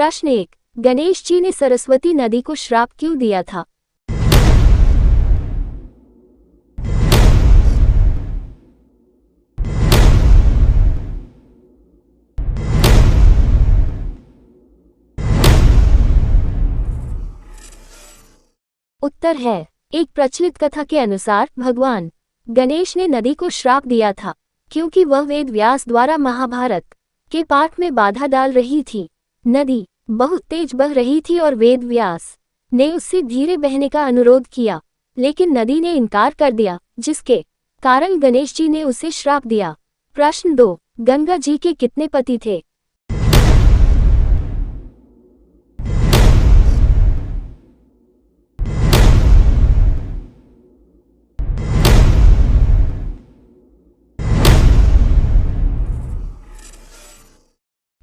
प्रश्न 1, गणेश जी ने सरस्वती नदी को श्राप क्यों दिया था? उत्तर है, एक प्रचलित कथा के अनुसार भगवान गणेश ने नदी को श्राप दिया था क्योंकि वह वेद व्यास द्वारा महाभारत के पाठ में बाधा डाल रही थी। नदी बहुत तेज बह रही थी और वेद व्यास ने उससे धीरे बहने का अनुरोध किया, लेकिन नदी ने इनकार कर दिया, जिसके कारण गणेश जी ने उसे श्राप दिया। प्रश्न 2, गंगा जी के कितने पति थे?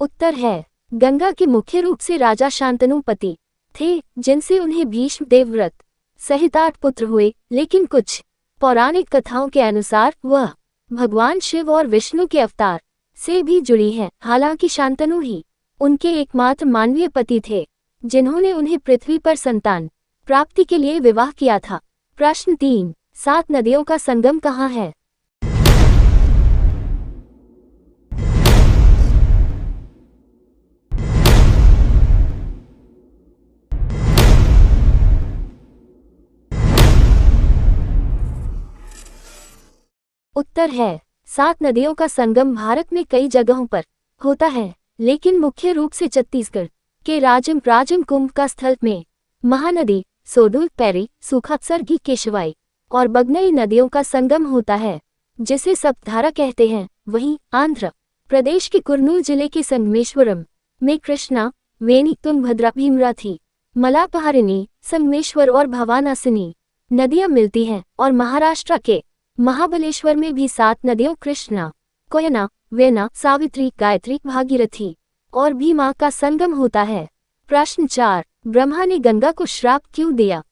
उत्तर है, गंगा के मुख्य रूप से राजा शांतनु पति थे, जिनसे उन्हें भीष्म देवव्रत सहित 8 पुत्र हुए, लेकिन कुछ पौराणिक कथाओं के अनुसार वह भगवान शिव और विष्णु के अवतार से भी जुड़ी हैं। हालांकि शांतनु ही उनके एकमात्र मानवीय पति थे, जिन्होंने उन्हें पृथ्वी पर संतान प्राप्ति के लिए विवाह किया था। प्रश्न 3, 7 नदियों का संगम कहाँ है? उत्तर है, 7 नदियों का संगम भारत में कई जगहों पर होता है, लेकिन मुख्य रूप से छत्तीसगढ़ के राजम कुंभ का स्थल में महानदी, सोडुल, पैरी, सुखात्सर्गी, केशवाई और बगनई नदियों का संगम होता है, जिसे सप्तधारा कहते हैं। वहीं आंध्र प्रदेश के कुर्नूल जिले के संगमेश्वरम में कृष्णा, वेनी, तुंगभद्रा, भीमराथी, मलापहारिनी, संगमेश्वर और भवानासिनी नदियां मिलती हैं, और महाराष्ट्र के महाबलेश्वर में भी 7 नदियों कृष्णा, कोयना, वेना, सावित्री, गायत्री, भागीरथी और भीमा का संगम होता है। प्रश्न 4, ब्रह्मा ने गंगा को श्राप क्यों दिया?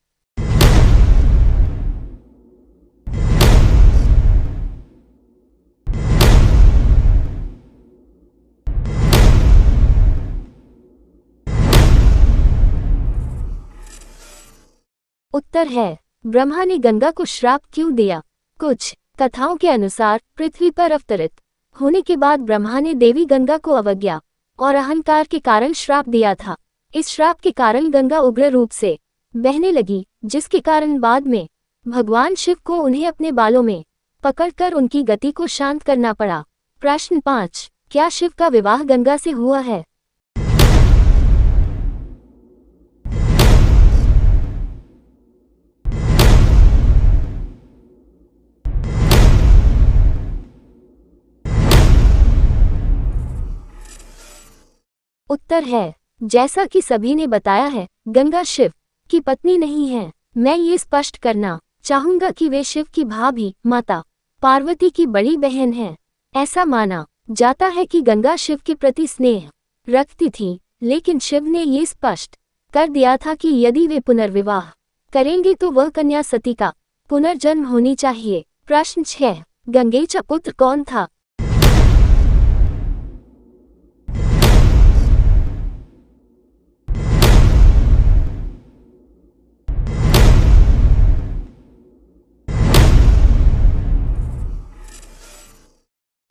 उत्तर है, ब्रह्मा ने गंगा को श्राप क्यों दिया? कुछ कथाओं के अनुसार पृथ्वी पर अवतरित होने के बाद ब्रह्मा ने देवी गंगा को अवज्ञा और अहंकार के कारण श्राप दिया था। इस श्राप के कारण गंगा उग्र रूप से बहने लगी, जिसके कारण बाद में भगवान शिव को उन्हें अपने बालों में पकड़कर उनकी गति को शांत करना पड़ा। प्रश्न 5, क्या शिव का विवाह गंगा से हुआ है? उत्तर है, जैसा कि सभी ने बताया है, गंगा शिव की पत्नी नहीं है। मैं ये स्पष्ट करना चाहूंगा कि वे शिव की भाभी माता पार्वती की बड़ी बहन हैं। ऐसा माना जाता है कि गंगा शिव के प्रति स्नेह रखती थी, लेकिन शिव ने ये स्पष्ट कर दिया था कि यदि वे पुनर्विवाह करेंगे तो वह कन्या सती का पुनर्जन्म होनी चाहिए। प्रश्न 6, गंगेचा पुत्र कौन था?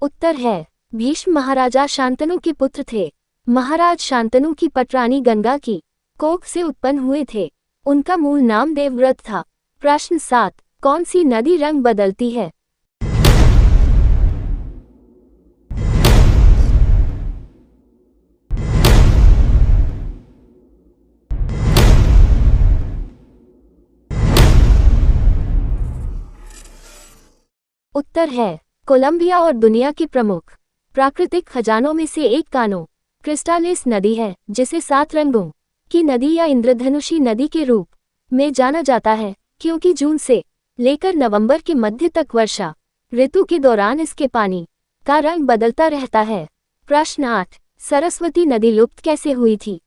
उत्तर है, भीष्म महाराजा शांतनु के पुत्र थे। महाराज शांतनु की पटरानी गंगा की कोख से उत्पन्न हुए थे। उनका मूल नाम देवव्रत था। प्रश्न 7, कौन सी नदी रंग बदलती है? उत्तर है, कोलंबिया और दुनिया की प्रमुख प्राकृतिक खजानों में से एक कानो क्रिस्टालिस नदी है, जिसे 7 रंगों की नदी या इंद्रधनुषी नदी के रूप में जाना जाता है, क्योंकि जून से लेकर नवंबर के मध्य तक वर्षा ऋतु के दौरान इसके पानी का रंग बदलता रहता है। प्रश्न 8, सरस्वती नदी लुप्त कैसे हुई थी?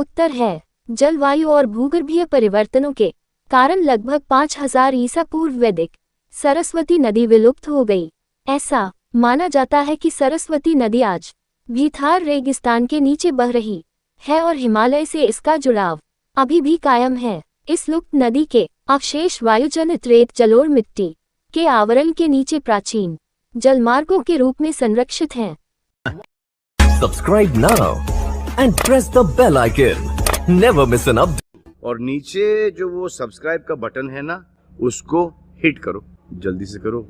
उत्तर है जलवायु और भूगर्भीय परिवर्तनों के कारण लगभग 5000 ईसा पूर्व वैदिक सरस्वती नदी विलुप्त हो गई। ऐसा माना जाता है कि सरस्वती नदी आज भी थार रेगिस्तान के नीचे बह रही है और हिमालय से इसका जुड़ाव अभी भी कायम है। इस लुप्त नदी के अवशेष वायुजनित रेत जलोढ़ मिट्टी के आवरण के नीचे प्राचीन जलमार्गों के रूप में संरक्षित हैं। Subscribe now and press the bell icon. Never miss an update. और नीचे जो वो सब्सक्राइब का बटन है ना, उसको हिट करो, जल्दी से करो।